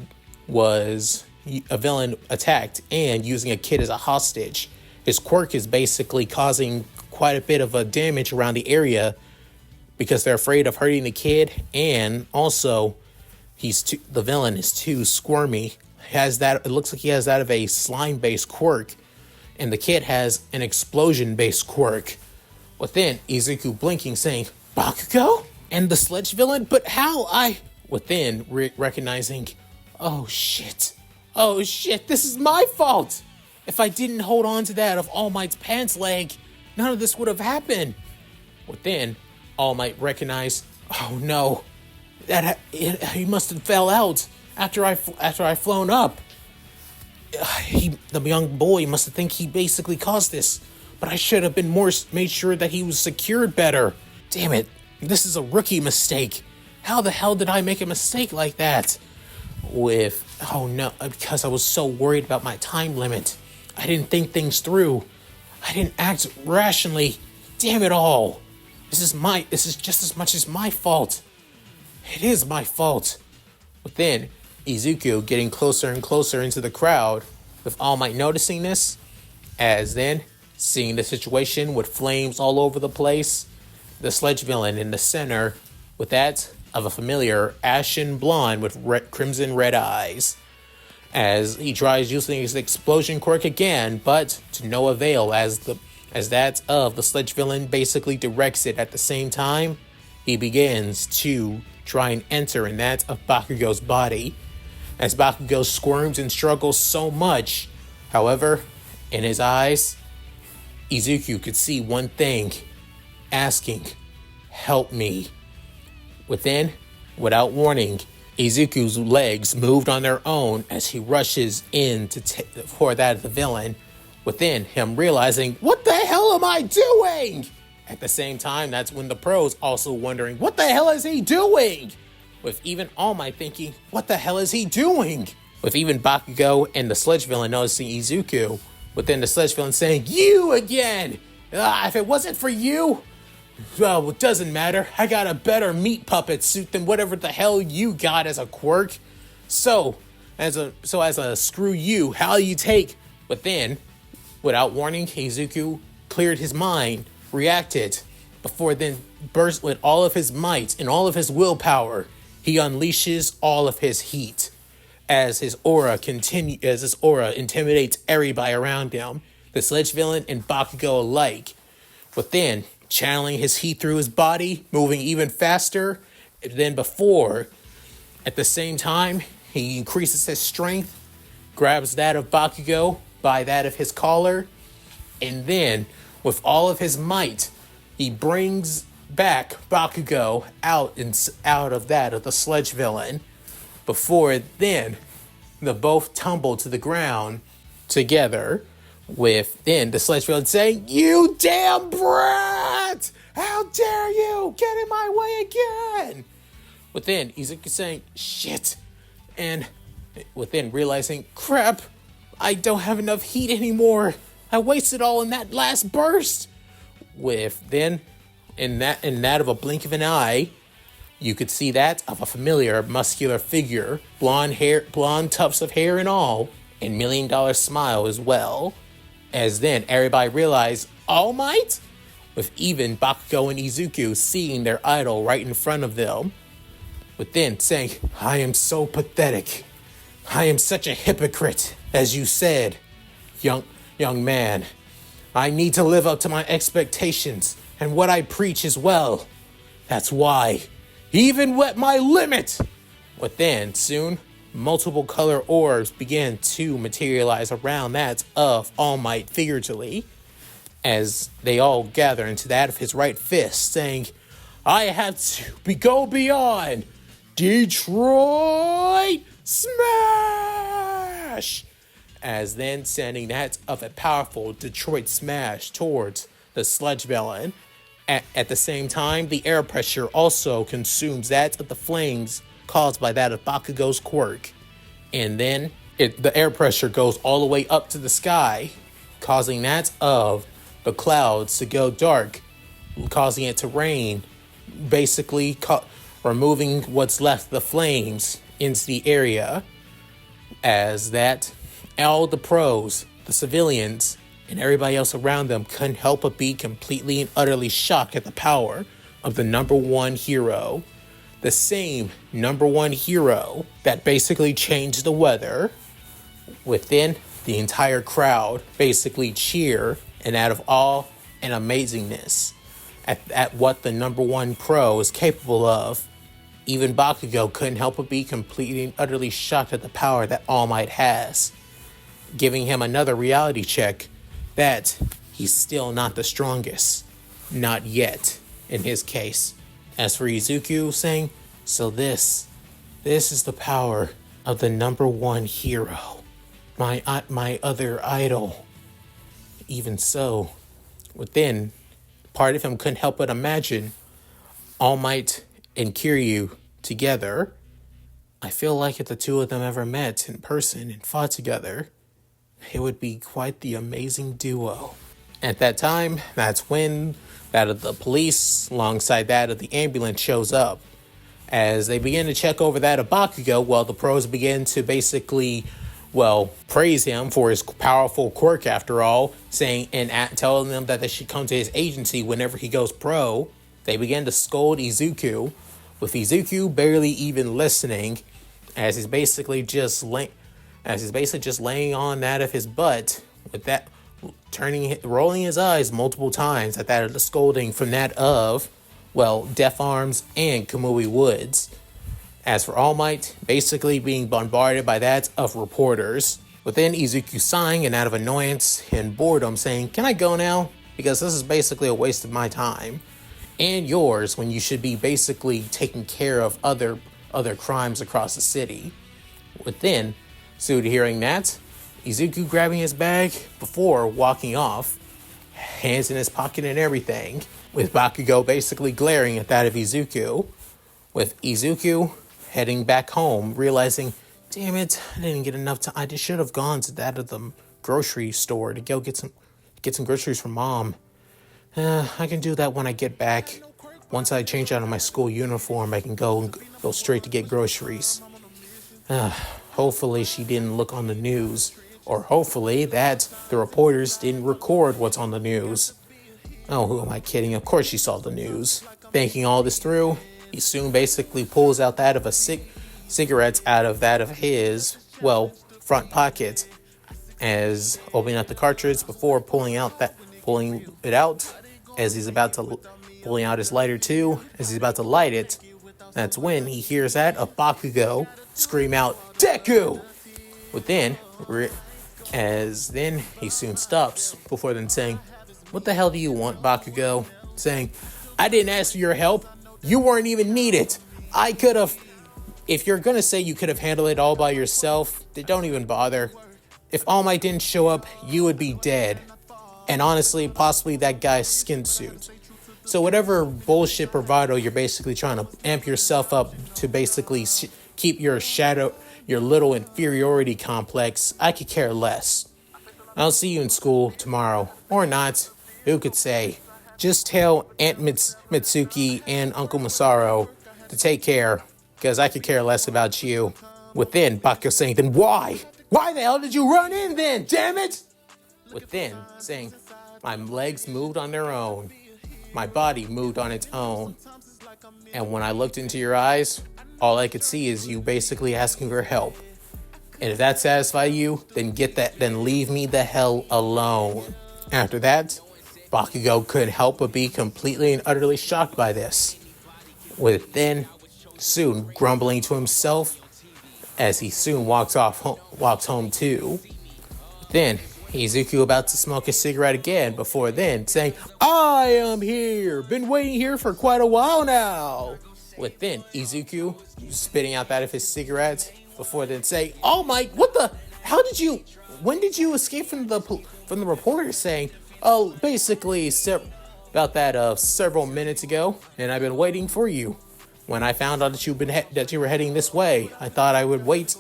villain attacked and using a kid as a hostage. His quirk is basically causing quite a bit of a damage around the area because they're afraid of hurting the kid, and also the villain is too squirmy. It looks like he has that of a slime-based quirk, and the kid has an explosion-based quirk. Within, Izuku blinking, saying, "Bakugo? And the sledge villain? But how Within, recognizing, oh shit, this is my fault! If I didn't hold on to that of All Might's pants leg, none of this would have happened." Within, All Might recognized, oh no, he must have fell out after I flown up. The young boy must have think he basically caused this, but I should have been made sure that he was secured better. Damn it, this is a rookie mistake. How the hell did I make a mistake like that? Because I was so worried about my time limit. I didn't think things through. I didn't act rationally. Damn it all. This is just as much as my fault. It is my fault. But then, Izuku getting closer and closer into the crowd, with All Might noticing this, as then, seeing the situation with flames all over the place, the sledge villain in the center, with that of a familiar ashen blonde with crimson red eyes, as he tries using his explosion quirk again, but to no avail, as that of the sledge villain basically directs it at the same time. He begins to try and enter in that of Bakugo's body, as Bakugo squirms and struggles so much. However, in his eyes, Izuku could see one thing, asking, "Help me." Within, without warning, Izuku's legs moved on their own as he rushes in for that of the villain. Within, him realizing, what the hell am I doing? At the same time, that's when the pros also wondering, what the hell is he doing? With even All Might thinking, what the hell is he doing? With even Bakugo and the sledge villain noticing Izuku. Within, the sledge villain saying, you again! If it wasn't for you, well, it doesn't matter. I got a better meat puppet suit than whatever the hell you got as a quirk. So as a screw you, how you take? But then, without warning, Izuku cleared his mind, reacted, before then burst with all of his might and all of his willpower. He unleashes all of his heat as his aura intimidates everybody around him, the sledge villain and Bakugo alike. But then, channeling his heat through his body, moving even faster than before. At the same time, he increases his strength, grabs that of Bakugo by that of his collar, and then, with all of his might, he brings back Bakugo out of that of the sledge villain. Before then, they both tumble to the ground together, with then the sledge villain saying, "You damn brat! How dare you get in my way again!" Within, Izuku saying, "Shit," and within realizing, "Crap, I don't have enough heat anymore. I wasted all in that last burst." With then, in that of a blink of an eye, you could see that of a familiar muscular figure, blonde tufts of hair and all, and $1 million smile as well. As then everybody realized, All Might? With even Bakugo and Izuku seeing their idol right in front of them. With then saying, "I am so pathetic. I am such a hypocrite, as you said, young man. I need to live up to my expectations and what I preach as well. That's why He even wet my limit! Within, soon, multiple color orbs began to materialize around that of All Might figuratively, as they all gather into that of his right fist, saying, I have to go beyond Detroit Smash! As then sending that of a powerful Detroit Smash towards the sludge melon. At the same time, the air pressure also consumes that of the flames caused by that of Bakugo's quirk. And then the air pressure goes all the way up to the sky, causing that of the clouds to go dark, causing it to rain, basically removing what's left of the flames into the area. As that, all the pros, the civilians, and everybody else around them couldn't help but be completely and utterly shocked at the power of the number one hero. The same number one hero that basically changed the weather. Within, the entire crowd basically cheer and out of awe and amazingness at what the number one pro is capable of. Even Bakugo couldn't help but be completely and utterly shocked at the power that All Might has, giving him another reality check that he's still not the strongest. Not yet, in his case. As for Izuku saying, so this is the power of the number one hero. My other idol. Even so, within, part of him couldn't help but imagine All Might and Kiryu together. I feel like if the two of them ever met in person and fought together, it would be quite the amazing duo. At that time, that's when that of the police, alongside that of the ambulance, shows up. As they begin to check over that of Bakugo, well, the pros begin to basically, praise him for his powerful quirk after all, saying and telling them that they should come to his agency whenever he goes pro. They begin to scold Izuku, with Izuku barely even listening, as he's basically just laying on that of his butt, with that rolling his eyes multiple times at that of the scolding from that of, Deaf Arms and Kamui Woods. As for All Might, basically being bombarded by that of reporters, within Izuku sighing and out of annoyance and boredom saying, can I go now? Because this is basically a waste of my time. And yours, when you should be basically taking care of other crimes across the city. Within, soon hearing that, Izuku grabbing his bag before walking off, hands in his pocket and everything, with Bakugo basically glaring at that of Izuku, with Izuku heading back home, realizing, damn it, I didn't get enough time. I just should have gone to that of the grocery store to go get some groceries for Mom. I can do that when I get back. Once I change out of my school uniform, I can go straight to get groceries. Hopefully she didn't look on the news, or hopefully that the reporters didn't record what's on the news. Oh, who am I kidding? Of course she saw the news. Thinking all this through, he soon basically pulls out that of a cigarettes out of that of his, front pocket, as opening up the cartridge before pulling it out, as he's about to pulling out his lighter too, as he's about to light it. That's when he hears that of Bakugo scream out, Deku! Within, as then he soon stops before then saying, what the hell do you want, Bakugo? Saying, I didn't ask for your help. You weren't even needed. I could have. If you're going to say you could have handled it all by yourself, then don't even bother. If All Might didn't show up, you would be dead. And honestly, possibly that guy's skin suit. So whatever bullshit bravado you're basically trying to amp yourself up to basically keep your little inferiority complex, I could care less. I'll see you in school tomorrow. Or not. Who could say? Just tell Aunt Mitsuki and Uncle Masaru to take care, because I could care less about you. Within, Bakugo saying, then why? Why the hell did you run in then, damn it? Within, saying, my legs moved on their own. My body moved on its own. And when I looked into your eyes, all I could see is you basically asking for help. And if that satisfies you, then leave me the hell alone. After that, Bakugo couldn't help but be completely and utterly shocked by this. Within, soon grumbling to himself as he soon walks home too. Then Izuku about to smoke a cigarette again before then saying, "I am here, been waiting here for quite a while now." With then Izuku spitting out that of his cigarette before then saying, "Oh my, when did you escape from the reporter?" Saying, "Oh, basically about that several minutes ago, and I've been waiting for you. When I found out that you were heading this way, I thought I would wait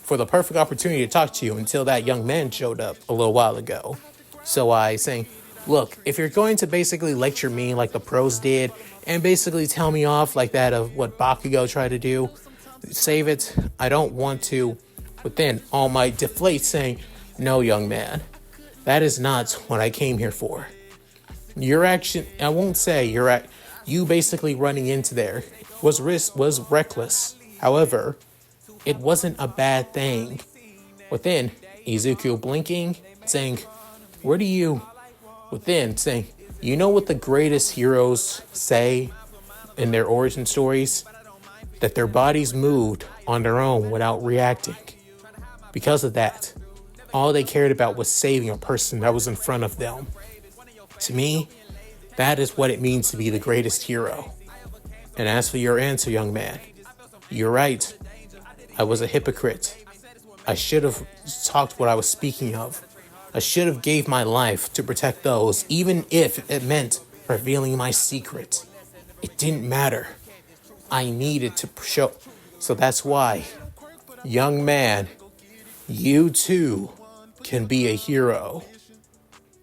for the perfect opportunity to talk to you until that young man showed up a little while ago. So I saying, look, if you're going to basically lecture me like the pros did and basically tell me off like that of what Bakugo tried to do, save it. I don't want to." But then All Might deflates saying, "No, young man, that is not what I came here for. Your action, I won't say you basically running into there was reckless. However, it wasn't a bad thing." Within Izuku blinking, saying, saying, "You know what the greatest heroes say in their origin stories? That their bodies moved on their own without reacting. Because of that, all they cared about was saving a person that was in front of them. To me, that is what it means to be the greatest hero. And as for your answer, young man, you're right. I was a hypocrite. I should have talked what I was speaking of. I should have gave my life to protect those, even if it meant revealing my secret. It didn't matter. I needed to show. So that's why, young man, you too can be a hero."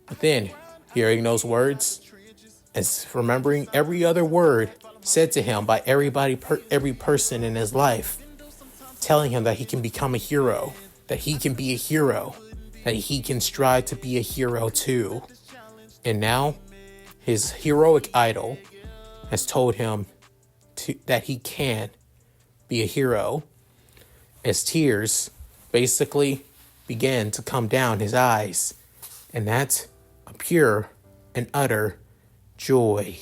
But then, hearing those words, as remembering every other word said to him by every person in his life, telling him that he can become a hero, that he can be a hero, that he can strive to be a hero too. And now, his heroic idol has told him that he can be a hero, as tears basically began to come down his eyes, and that's a pure and utter joy.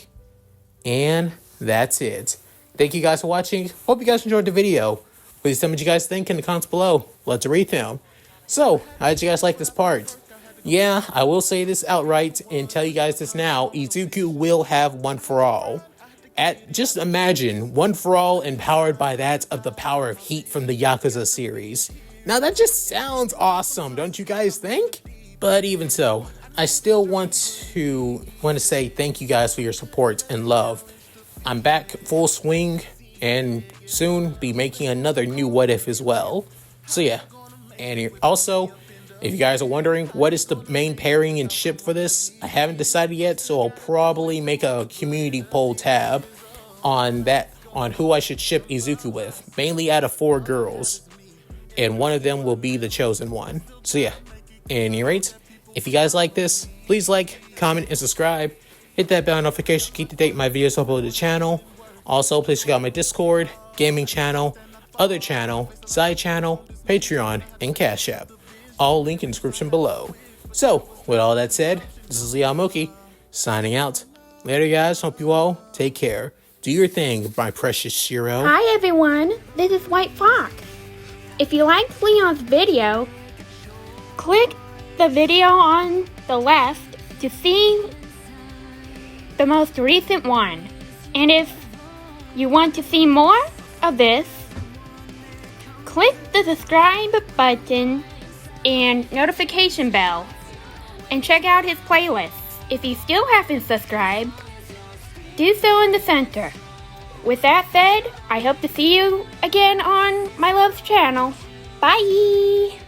And that's it. Thank you guys for watching. Hope you guys enjoyed the video. Please tell me what you guys think in the comments below. Let's read them. So, how did you guys like this part? Yeah, I will say this outright and tell you guys this now. Izuku will have One For All. Just imagine One For All empowered by that of the power of heat from the Yakuza series. Now that just sounds awesome, don't you guys think? But even so, I still want to say thank you guys for your support and love. I'm back full swing and soon be making another new What If as well. So yeah, and also, if you guys are wondering what is the main pairing and ship for this, I haven't decided yet, so I'll probably make a community poll tab on who I should ship Izuku with, mainly out of 4 girls. And one of them will be the chosen one. So yeah, at any rate, if you guys like this, please like, comment, and subscribe. Hit that bell notification to keep the date my videos uploaded to the channel. Also, please check out my Discord, gaming channel, other channel, side channel, Patreon, and Cash App. All link in the description below. So, with all that said, this is Leon signing out. Later guys, hope you all take care. Do your thing, my precious Shiro. Hi everyone, this is White Fox. If you liked Leon's video, click the video on the left to see the most recent one. And if you want to see more of this, click the subscribe button and notification bell and check out his playlists. If you still haven't subscribed, do so in the center. With that said, I hope to see you again on my love's channel. Bye!